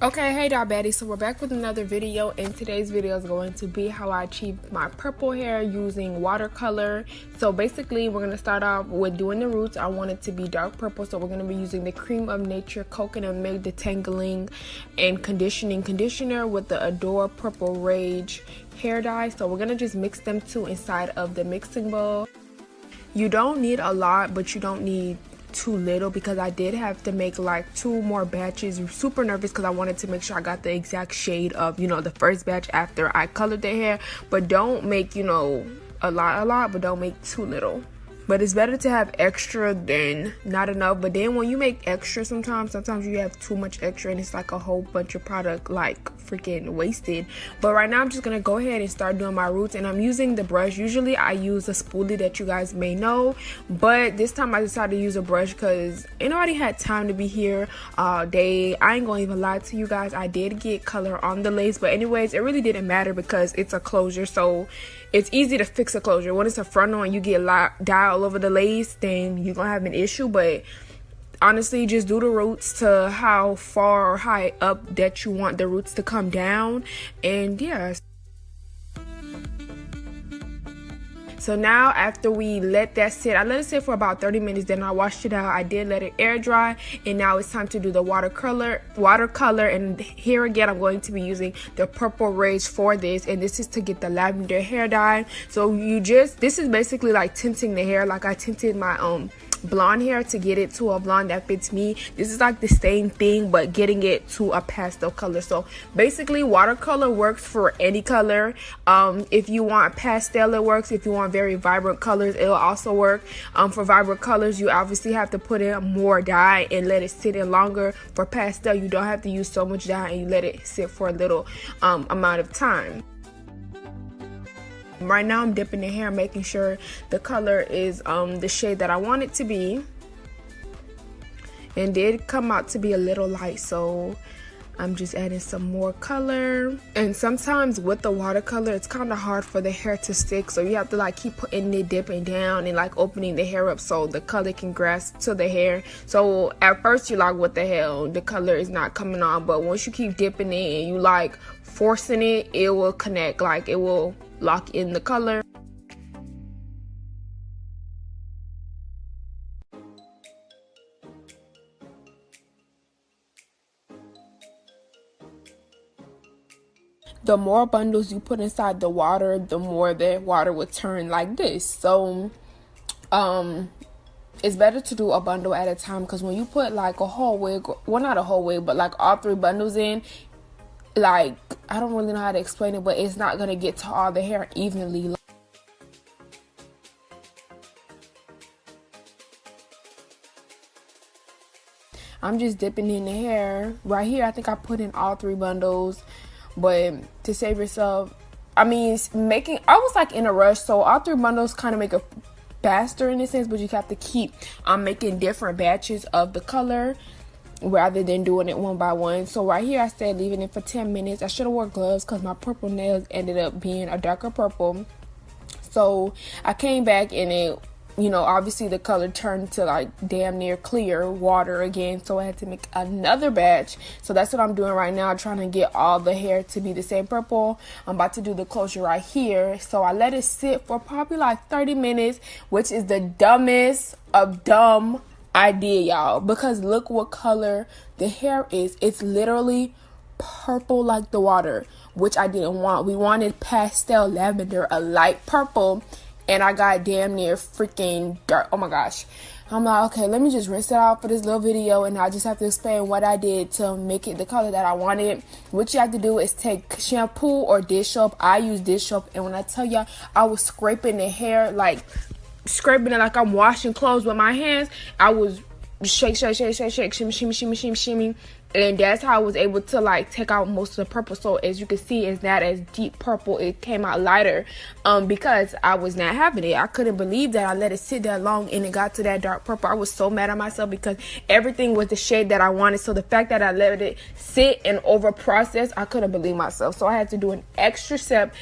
Okay, hey Baddies, so we're back with another video, and today's video is going to be how I achieved my purple hair using watercolor. So basically we're going to start off with doing the roots. I want it to be dark purple, so we're going to be using the Cream of Nature Coconut Milk Detangling and Conditioning Conditioner with the Adore Purple Rage hair dye. So we're going to just mix them two inside of the mixing bowl. You don't need a lot, but you don't need too little, because I did have to make like 2 more batches. Super nervous because I wanted to make sure I got the exact shade of, the first batch after I colored the hair. But don't make, a lot, but don't make too little. But it's better to have extra than not enough. But then when you make extra, sometimes you have too much extra and it's like a whole bunch of product like freaking wasted. But right now I'm just gonna go ahead and start doing my roots, and I'm using the brush. Usually I use a spoolie that you guys may know, but this time I decided to use a brush because ain't nobody had time to be here all day. I ain't gonna even lie to you guys, I did get color on the lace, but anyways, it really didn't matter because it's a closure, so it's easy to fix a closure. When it's a frontal and you get dye all over the lace, then you're gonna have an issue. But honestly, just do the roots to how far or high up that you want the roots to come down, and yeah. So now after we let that sit, I let it sit for about 30 minutes, then I washed it out. I did let it air dry, and now it's time to do the watercolor. And here again, I'm going to be using the Purple Rage for this, and this is to get the lavender hair dye. So this is basically like tinting the hair, like I tinted my blonde hair to get it to a blonde that fits me. This is like the same thing, but getting it to a pastel color. So basically watercolor works for any color. If you want pastel, it works. If you want very vibrant colors, it'll also work. For vibrant colors, you obviously have to put in more dye and let it sit in longer. For pastel, you don't have to use so much dye and you let it sit for a little amount of time. Right now I'm dipping the hair, making sure the color is the shade that I want it to be, and did come out to be a little light, so I'm just adding some more color. And sometimes with the watercolor, it's kind of hard for the hair to stick, so you have to like keep putting it, dipping down and like opening the hair up so the color can grasp to the hair. So at first you're like, what the hell, the color is not coming on, but once you keep dipping it and you like forcing it, it will connect, like it will lock in the color. The more bundles you put inside the water, the more the water would turn like this. So it's better to do a bundle at a time, because when you put like a whole wig, well, not a whole wig, but like all 3 bundles in, like, I don't really know how to explain it, but it's not gonna get to all the hair evenly. I'm just dipping in the hair right here. I think I put in all 3 bundles, but to save yourself, I was like in a rush, so all 3 bundles kind of make it faster in a sense, but you have to keep making different batches of the color rather than doing it one by one. So right here I said leaving it for 10 minutes. I should have wore gloves because my purple nails ended up being a darker purple. So I came back and it, obviously the color turned to like damn near clear water again, so I had to make another batch. So that's what I'm doing right now, trying to get all the hair to be the same purple. I'm about to do the closure right here, so I let it sit for probably like 30 minutes, which is the dumbest of dumb idea, y'all, because look what color the hair is. It's literally purple like the water, which I didn't want. We wanted pastel lavender, a light purple, and I got damn near freaking dark. Oh my gosh. I'm like, okay, let me just rinse it out for this little video, and I just have to explain what I did to make it the color that I wanted. What you have to do is take shampoo or dish soap. I use dish soap, and when I tell y'all, I was scraping the hair, like scraping it like I'm washing clothes with my hands. I was shake, shimmy, and that's how I was able to like take out most of the purple. So as you can see, it's not as deep purple, it came out lighter because I was not having it. I couldn't believe that I let it sit that long and it got to that dark purple. I was so mad at myself because everything was the shade that I wanted. So the fact that I let it sit and over process, I couldn't believe myself. So I had to do an extra step